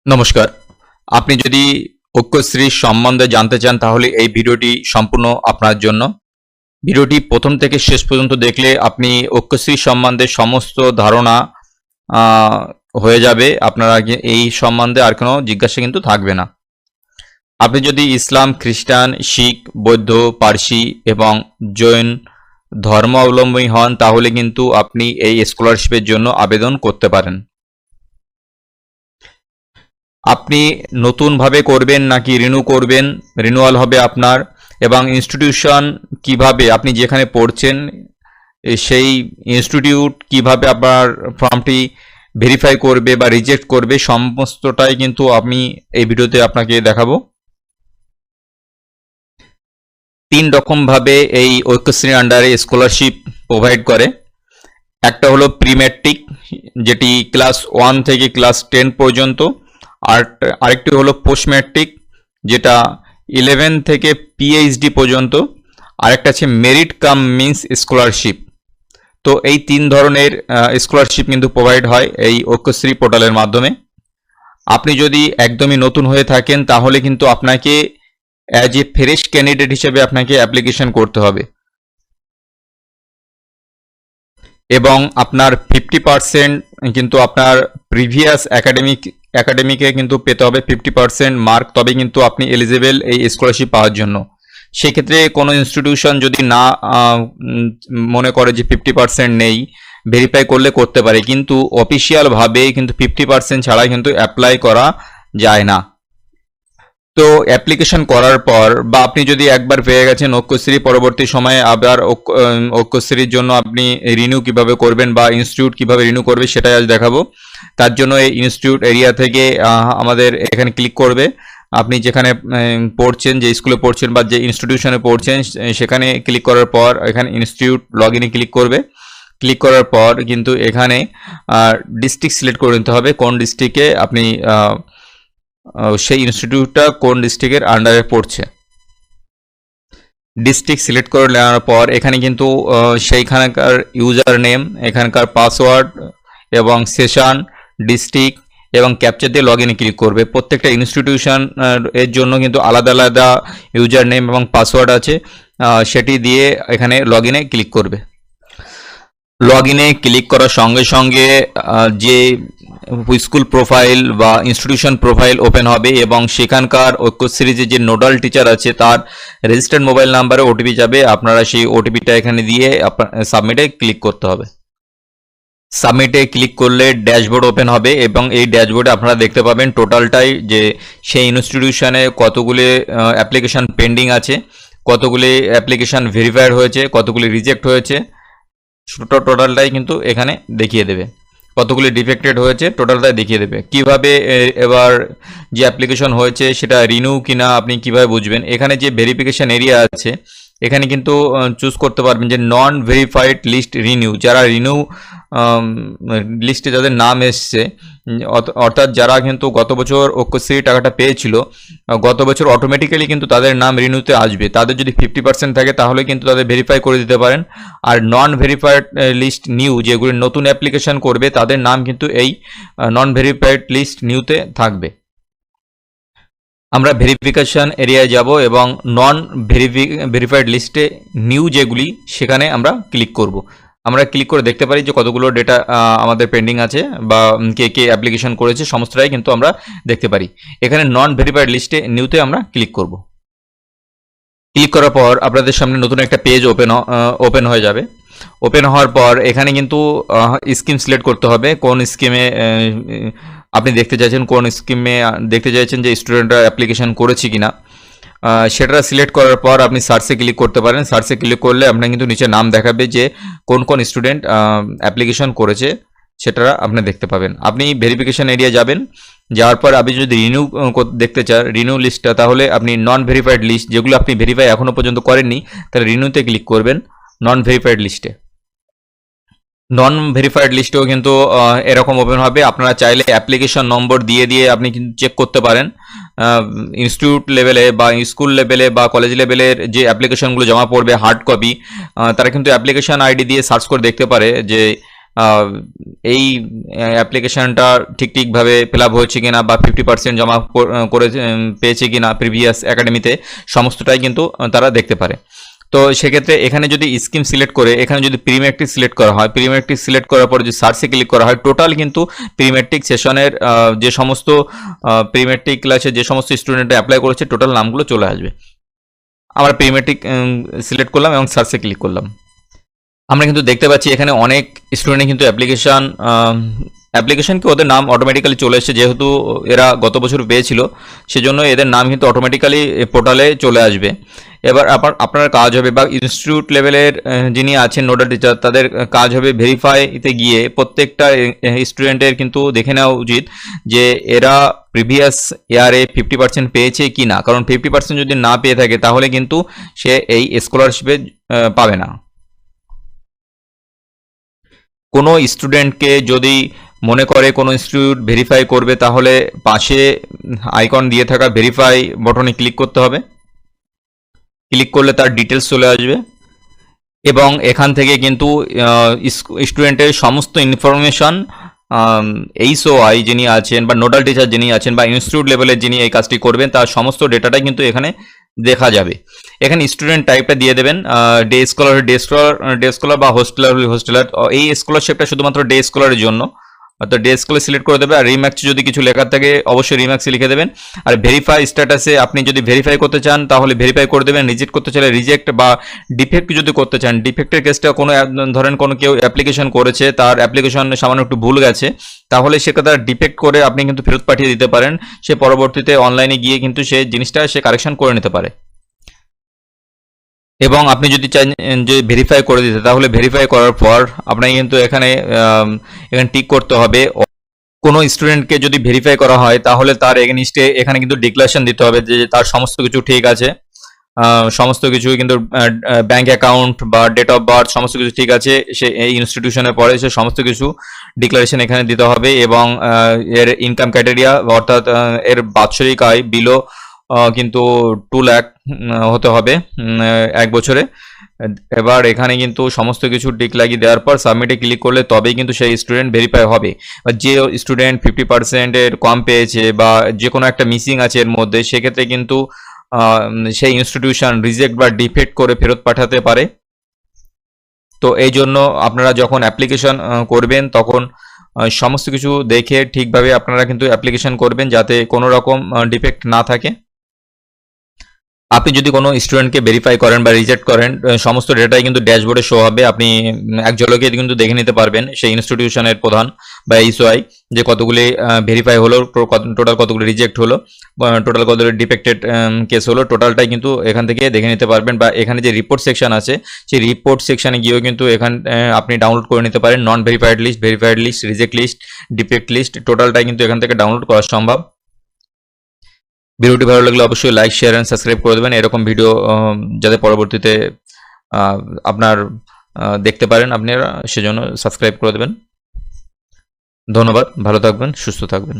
নমস্কার। আপনি যদি ঐক্যশ্রী সম্বন্ধে জানতে চান তাহলে এই ভিডিওটি সম্পূর্ণ আপনার জন্য। ভিডিওটি প্রথম থেকে শেষ পর্যন্ত দেখলে আপনি ঐক্যশ্রী সম্বন্ধে সমস্ত ধারণা আ হয়ে যাবে। আপনার এই সম্বন্ধে আর কোনো জিজ্ঞাসা কিন্তু থাকবে না। আপনি যদি ইসলাম, খ্রিস্টান, শিখ, বৌদ্ধ, পারসি এবং জৈন ধর্মাবলম্বী হন তাহলে কিন্তু আপনি এই স্কলারশিপের জন্য আবেদন করতে পারেন। আপনি নতুনভাবে করবেন নাকি রিনিউ করবেন, রিনিউয়াল হবে আপনার, এবং ইনস্টিটিউশন কিভাবে আপনি যেখানে পড়ছেন সেই ইনস্টিটিউট কিভাবে আপনার ফর্মটি ভেরিফাই করবে বা রিজেক্ট করবে সমস্তটাই কিন্তু আমি এই ভিডিওতে আপনাকে দেখাবো। 3 রকমভাবে এই ঐক্যশ্রীর আন্ডারে স্কলারশিপ প্রোভাইড করে। একটা হলো প্রি ম্যাট্রিক, যেটি ক্লাস 1 থেকে ক্লাস 10 পর্যন্ত। আরেকটি হলো পোস্ট ম্যাট্রিক, যেটা 11 থেকে পিএইচডি পর্যন্ত। আরেকটা আছে মেরিট কাম মিন্স স্কলারশিপ। তো এই 3 ধরনের স্কলারশিপ কিন্তু প্রোভাইড হয় এই ঐক্যশ্রী পোর্টালের মাধ্যমে। আপনি যদি একদমই নতুন হয়ে থাকেন তাহলে কিন্তু আপনাকে অ্যাজ এ ফ্রেশ ক্যান্ডিডেট হিসেবে আপনাকে অ্যাপ্লিকেশন করতে হবে, এবং আপনার 50% কিন্তু আপনার প্রিভিয়াস একাডেমিকে কিন্তু পেতে হবে 50% মার্ক, তবে কিন্তু আপনি এলিজিবল এই স্কলারশিপ পাওয়ার জন্য। সেক্ষেত্রে কোনো ইনস্টিটিউশন যদি না মনে করে যে 50% নেই, ভেরিফাই করলে করতে পারে, কিন্তু অফিসিয়ালভাবে কিন্তু 50% ছাড়া কিন্তু অ্যাপ্লাই করা যায় না। তো অ্যাপ্লিকেশন করার পর বা আপনি যদি একবার পেয়ে গেছেন ঐক্যশ্রী, পরবর্তী সময়ে আবার ঐক্যশ্রীর জন্য আপনি রিনিউ কিভাবে করবেন বা ইনস্টিটিউট কিভাবে রিনিউ করবে সেটাই আজ দেখাবো। তার জন্য এই ইনস্টিটিউট এরিয়া থেকে আমাদের এখানে ক্লিক করবে। আপনি যেখানে পড়ছেন, যে স্কুলে পড়ছেন বা যে ইনস্টিটিউশনে পড়ছেন সেখানে ক্লিক করার পর এখানে ইনস্টিটিউট লগ ইনে ক্লিক করবে। ক্লিক করার পর কিন্তু এখানে ডিস্ট্রিক্ট সিলেক্ট করে নিতে হবে, কোন ডিস্ট্রিক্টে আপনি সেই ইনস্টিটিউটটা কোন ডিস্ট্রিক্টের আন্ডারে পড়ছে। ডিস্ট্রিক্ট সিলেক্ট করে নেওয়ার পর এখানে কিন্তু সেইখানকার ইউজার নেম, এখানকার পাসওয়ার্ড এবং সেশন, ডিস্ট্রিক্ট এবং ক্যাপচার দিয়ে লগ ইনে ক্লিক করবে। প্রত্যেকটা ইনস্টিটিউশন এর জন্য কিন্তু আলাদা আলাদা ইউজার নেম এবং পাসওয়ার্ড আছে, সেটি দিয়ে এখানে লগ ইনে ক্লিক করবে। লগ ইনে ক্লিক করার সঙ্গে সঙ্গে যে স্কুল প্রোফাইল বা ইনস্টিটিউশন প্রোফাইল ওপেন হবে এবং সেখানকার ঐক্যশ্রীতে যে নোডাল টিচার আছে তার রেজিস্টার্ড মোবাইল নাম্বারে ওটিপি যাবে। আপনারা সেই ওটিপিটা এখানে দিয়ে সাবমিটে ক্লিক করতে হবে। সাবমিটে ক্লিক করলে ড্যাশবোর্ড ওপেন হবে এবং এই ড্যাশবোর্ডে আপনারা দেখতে পাবেন টোটালটাই, যে সেই ইনস্টিটিউশনে কতগুলি অ্যাপ্লিকেশান পেন্ডিং আছে, কতগুলি অ্যাপ্লিকেশান ভেরিফাইড হয়েছে, কতগুলি রিজেক্ট হয়েছে, টোটালটাই কিন্তু এখানে দেখিয়ে দেবে। কতগুলি ডিফেক্টেড হয়েছে টোটালটাই দেখিয়ে দেবে। কিভাবে এবার যে অ্যাপ্লিকেশন হয়েছে সেটা রিনিউ কিনা আপনি কিভাবে বুঝবেন, এখানে যে ভেরিফিকেশন এরিয়া আছে এখানে কিন্তু চুজ করতে পারবেন যে নন ভেরিফাইড লিস্ট রিনিউ। যারা রিনিউ লিস্টে যাদের নাম এসছে, অর্থাৎ যারা কিন্তু গত বছর ঐক্যশ্রী টাকাটা পেয়েছিল, গত বছর অটোমেটিক্যালি কিন্তু তাদের নাম রিনিউতে আসবে। তাদের যদি 50% থাকে তাহলে কিন্তু তাদের ভেরিফাই করে দিতে পারেন। আর নন ভেরিফাইড লিস্ট নিউ, যেগুলি নতুন অ্যাপ্লিকেশন করবে তাদের নাম কিন্তু এই নন ভেরিফাইড লিস্ট নিউতে থাকবে। আমরা ভেরিফিকেশন এরিয়ায় যাব এবং নন ভেরিফাইড লিস্টে নিউ যেগুলি সেখানে আমরা ক্লিক করব। আমরা ক্লিক করে দেখতে পারি যে কতগুলো ডেটা আমাদের পেন্ডিং আছে বা কে কে অ্যাপ্লিকেশন করেছে সমস্তটাই কিন্তু আমরা দেখতে পারি। এখানে নন ভেরিফাইড লিস্টে নিউতে আমরা ক্লিক করব। ক্লিক করার পর আপনাদের সামনে নতুন একটা পেজ ওপেন হয়ে যাবে। ওপেন হওয়ার পর এখানে কিন্তু স্কিম সিলেক্ট করতে হবে, কোন স্কিমে আপনি দেখতে চাইছেন, কোন স্কিমে দেখতে চাইছেন যে স্টুডেন্টরা অ্যাপ্লিকেশন করেছে কিনা। সেটা সিলেক্ট করার পর আপনি সার্চে ক্লিক করতে পারেন। সার্চে ক্লিক করলে আপনার কিন্তু নিচে নাম দেখাবে যে কোন কোন স্টুডেন্ট অ্যাপ্লিকেশন করেছে, সেটা আপনি দেখতে পাবেন। আপনি ভেরিফিকেশন এরিয়া যাবেন, যাওয়ার পর আপনি যদি রিনিউ দেখতে চান রিনিউ লিস্টটা, তাহলে আপনি নন ভেরিফাইড লিস্ট যেগুলো আপনি ভেরিফাই এখনও পর্যন্ত করেননি তাহলে রিনিউতে ক্লিক করবেন নন ভেরিফাইড লিস্টে। নন ভেরিফাইড লিস্টেও কিন্তু এরকম ওপেন হবে। আপনারা চাইলে অ্যাপ্লিকেশন নম্বর দিয়ে দিয়ে আপনি কিন্তু চেক করতে পারেন। ইনস্টিটিউট লেভেলে বা স্কুল লেভেলে বা কলেজ লেভেলের যে অ্যাপ্লিকেশনগুলো জমা পড়বে হার্ড কপি, তারা কিন্তু অ্যাপ্লিকেশন আইডি দিয়ে সার্চ করে দেখতে পারে যে এই অ্যাপ্লিকেশনটা ঠিকভাবে ফিল আপ হয়েছে কিনা বা 50% জমা করে পেয়েছে কিনা প্রিভিয়াস একাডেমিতে, সমস্তটাই কিন্তু তারা দেখতে পারে। তো সেক্ষেত্রে এখানে যদি স্কিম সিলেক্ট করে এখানে যদি প্রিমেট্রিক সিলেক্ট করা হয়, প্রিমেট্রিক সিলেক্ট করার পর যদি সার্চে ক্লিক করা হয়, টোটাল কিন্তু প্রিমেট্রিক সেশনের যে সমস্ত প্রিমেট্রিক ক্লাসে যে সমস্ত স্টুডেন্ট অ্যাপ্লাই করেছে টোটাল নামগুলো চলে আসবে। আমরা প্রিমেট্রিক সিলেক্ট করলাম এবং সার্চে ক্লিক করলাম। আমরা কিন্তু দেখতে পাচ্ছি এখানে অনেক স্টুডেন্ট কিন্তু অ্যাপ্লিকেশন কি ওদের নাম অটোমেটিক্যালি চলে এসেছে, যেহেতু এরা গত বছর পেয়েছিল সেজন্য এদের নাম কিন্তু অটোমেটিক্যালি পোর্টালে চলে আসবে। এবার আপনার কাজ হবে বা ইনস্টিটিউট লেভেলের যিনি আছেন নোডাল টিচার তাদের কাজ হবে ভেরিফাইতে গিয়ে প্রত্যেকটা স্টুডেন্টের কিন্তু দেখে নেওয়া উচিত যে এরা প্রিভিয়াস ইয়ারে 50% পেয়েছে কি না, কারণ 50% যদি না পেয়ে থাকে তাহলে কিন্তু সে এই স্কলারশিপে পাবে না। কোনো স্টুডেন্টকে যদি মনে করে কোনো ইনস্টিটিউট ভেরিফাই করবে তাহলে পাশে আইকন দিয়ে থাকা ভেরিফাই বটনে ক্লিক করতে হবে। ক্লিক করলে তার ডিটেলস চলে আসবে এবং এখান থেকে কিন্তু স্টুডেন্টের সমস্ত ইনফরমেশন এইচওআই যিনি আছেন বা নোডাল টিচার যিনি আছেন বা ইনস্টিটিউট লেভেলের যিনি এই কাজটি করবেন তার সমস্ত ডেটাটাই কিন্তু এখানে দেখা যাবে। এখানে স্টুডেন্ট টাইপটা দিয়ে দেবেন, ডে স্কলার বা হোস্টেলার। এই স্কলারশিপটা শুধুমাত্র ডে স্কলারের জন্য, অর্থাৎ ডে স্কলার সিলেক্ট করে দেবে। আর রিম্যাক্সে যদি কিছু লেখা থাকে অবশ্যই রিম্যাক্সে লিখে দেবেন। আর ভেরিফাই স্ট্যাটাসে আপনি যদি ভেরিফাই করতে চান তাহলে ভেরিফাই করে দেবেন, রিজেক্ট করতে চাইলে রিজেক্ট, বা ডিফেক্ট যদি করতে চান ডিফেক্টের কেসটা ধরেন কোনো কেউ অ্যাপ্লিকেশন করেছে তার অ্যাপ্লিকেশন সামান্য একটু ভুল গেছে তাহলে সেটা ডিফেক্ট করে আপনি কিন্তু ফেরত পাঠিয়ে দিতে পারেন, সে পরবর্তীতে অনলাইনে গিয়ে কিন্তু সে জিনিসটা সে কারেকশন করে নিতে পারে। এবং আপনি যদি চান যে ভেরিফাই করে দিতে তাহলে ভেরিফাই করার পর আপনাকে কিন্তু এখানে টিক করতে হবে। কোনো স্টুডেন্টকে যদি ভেরিফাই করা হয় তাহলে তার এগেনিস্টে এখানে কিন্তু ডিক্লারেশন দিতে হবে যে তার সমস্ত কিছু ঠিক আছে, সমস্ত কিছু কিন্তু ব্যাংক অ্যাকাউন্ট বা ডেট অফ বার্থ সমস্ত কিছু ঠিক আছে, সে এই ইনস্টিটিউশনে পড়ে, সে সমস্ত কিছু ডিক্লারেশন এখানে দিতে হবে। এবং এর ইনকাম ক্রাইটেরিয়া অর্থাৎ এর বাৎসরিক আয় বিলো কিন্তু 2 লাখ হতে হবে 1 বছরে। এবার এখানে কিন্তু সমস্ত কিছু টিক লাগিয়ে দেওয়ার পর সাবমিটে ক্লিক করলে তবেই কিন্তু সেই স্টুডেন্ট ভেরিফাই হবে। যে স্টুডেন্ট 50%-এর কম পেয়েছে বা যে কোনো একটা মিসিং আছে এর মধ্যে, সেক্ষেত্রে কিন্তু সেই ইনস্টিটিউশন রিজেক্ট বা ডিফেক্ট করে ফেরত পাঠাতে পারে। তো এই জন্য আপনারা যখন অ্যাপ্লিকেশন করবেন তখন সমস্ত কিছু দেখে ঠিকভাবে আপনারা কিন্তু অ্যাপ্লিকেশন করবেন যাতে কোনো রকম ডিফেক্ট না থাকে। আপনি যদি কোনো স্টুডেন্টকে ভেরিফাই করেন বা রিজেক্ট করেন সমস্ত ডেটাই কিন্তু ড্যাশবোর্ডে শো হবে, আপনি এক ঝলকে কিন্তু দেখে নিতে পারবেন সেই ইনস্টিটিউশনের প্রধান বা এইচওআই যে কতগুলি ভেরিফাই হলো, টোটাল কতগুলি রিজেক্ট হলো, টোটাল কতগুলি ডিফেক্টেড কেস হলো, টোটালটাই কিন্তু এখান থেকে দেখে নিতে পারবেন। বা এখানে যে রিপোর্ট সেকশন আছে সেই রিপোর্ট সেকশনে গিয়েও কিন্তু এখান আপনি ডাউনলোড করে নিতে পারেন non verified list, verified list, reject list, defect list, টোটালটাই কিন্তু এখান থেকে ডাউনলোড করা সম্ভব। ভিডিওটি ভালো লাগলে অবশ্যই লাইক, শেয়ার এন্ড সাবস্ক্রাইব করে দেবেন, এরকম ভিডিও যাতে পরবর্তীতে আপনার দেখতে পারেন আপনারা, সেজন্য সাবস্ক্রাইব করে দেবেন। ধন্যবাদ, ভালো থাকবেন, সুস্থ থাকবেন।